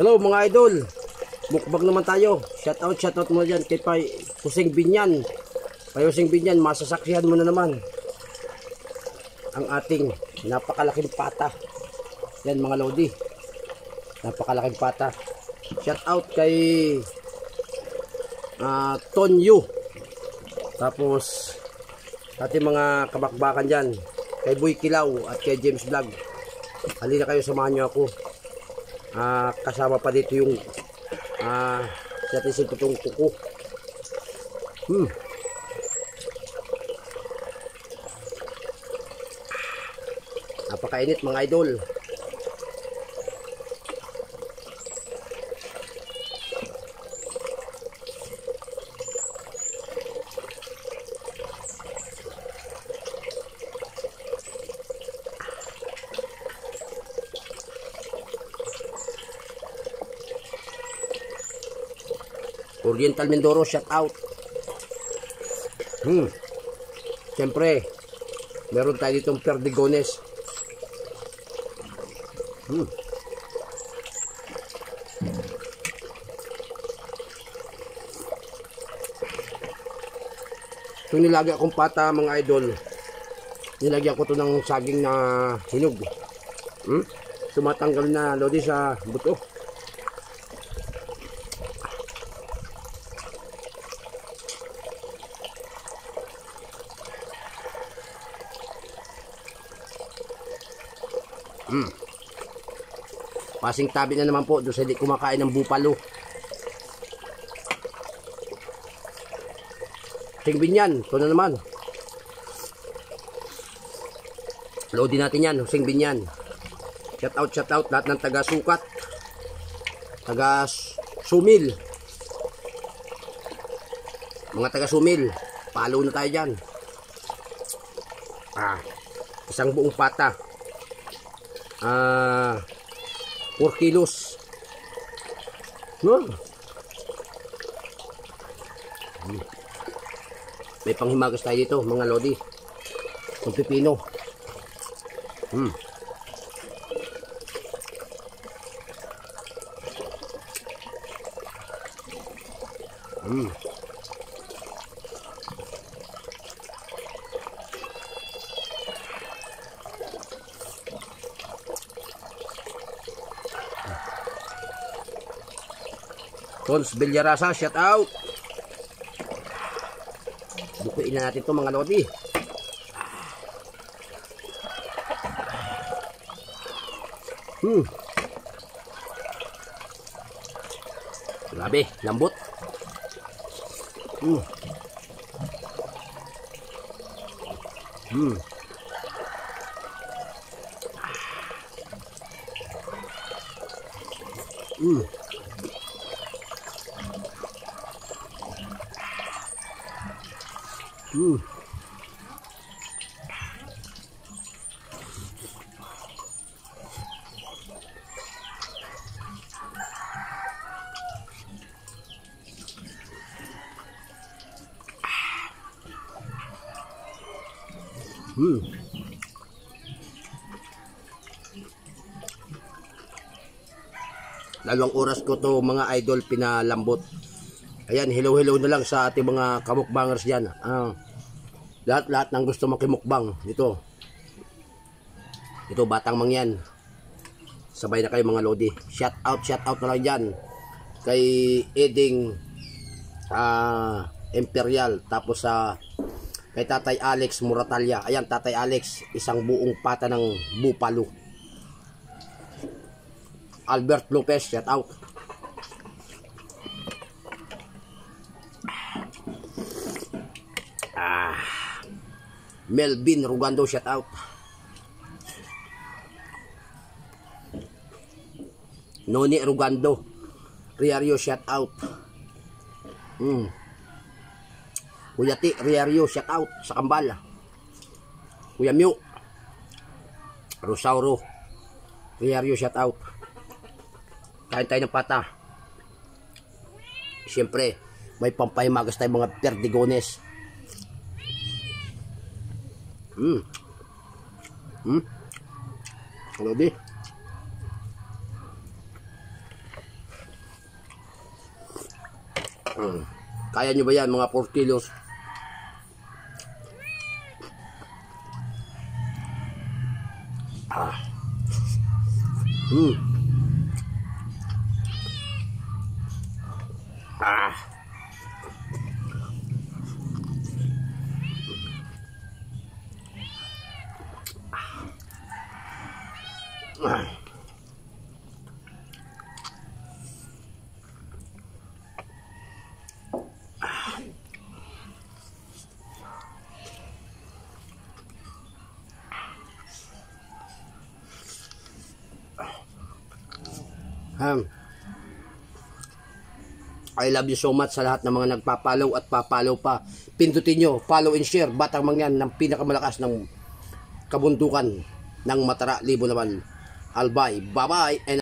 Hello mga idol, mukbang naman tayo. Shoutout mo dyan kay Pusing Binyan. Pusing Binyan, masasaksihan mo na naman ang ating napakalaking pata. Yan mga lodi, napakalaking pata. Shoutout kay Tonyo. Tapos ating mga kabakbakan dyan, kay Boy Kilaw at kay James Vlog. Halina kayo, samahan nyo ako. Kasama pa dito yung natin itong kuko. Napakainit mga idol. Oriental Mindoro, shout out. Siyempre, meron tayo ditong perdigones. Itong nilagyan akong pata mga idol, nilagyan ko to ng saging na hinog. Tumatanggal na lodi sa buto. Pasing tabi na naman po doon sa hindi kumakain ng bupalo. Pusing Binyan, ito na naman. Loadin natin yan, Pusing Binyan. Shout out lahat ng taga-sukat, taga-sumil. Mga taga-sumil, palo na tayo dyan. Isang buong pata. 4 kilos. May panghimagas tayo dito mga lodi. Kung pipino. Tons Bilyarasa, shout out. Bukuin na natin ito mga lodi. Grabe, lambot. Dalawang oras ko to mga idol pinalambot. Ayan, hello na lang sa ating mga kamukbangers dyan. Lahat ng gusto makimukbang dito. Ito batang mangyan. Sabay na kayo mga lodi. Shout out na lang dyan kay Eding Imperial. Tapos kay Tatay Alex Muratalya. Ayan, Tatay Alex, isang buong pata ng bupalo. Albert Lopez, shout out. Melvin Rugando, shout out. Noni Rugando, Riario, shout out. Kuya T, Riario, shout out sa Kambal. Kuya Mew Rosauro, Riario, shout out. Kain tayo ng pata. Siyempre, may pampahimagas tayo mga perdigones. Lodi. Kaya nyo ba yan mga 4 kilos? I love you so much sa lahat ng mga nagpa-follow at pa-follow pa. Pindutin nyo, follow and share. Batang Mangyan ng pinakamalakas ng kabundukan ng Matara, Libo naman. Albay. Bye-bye.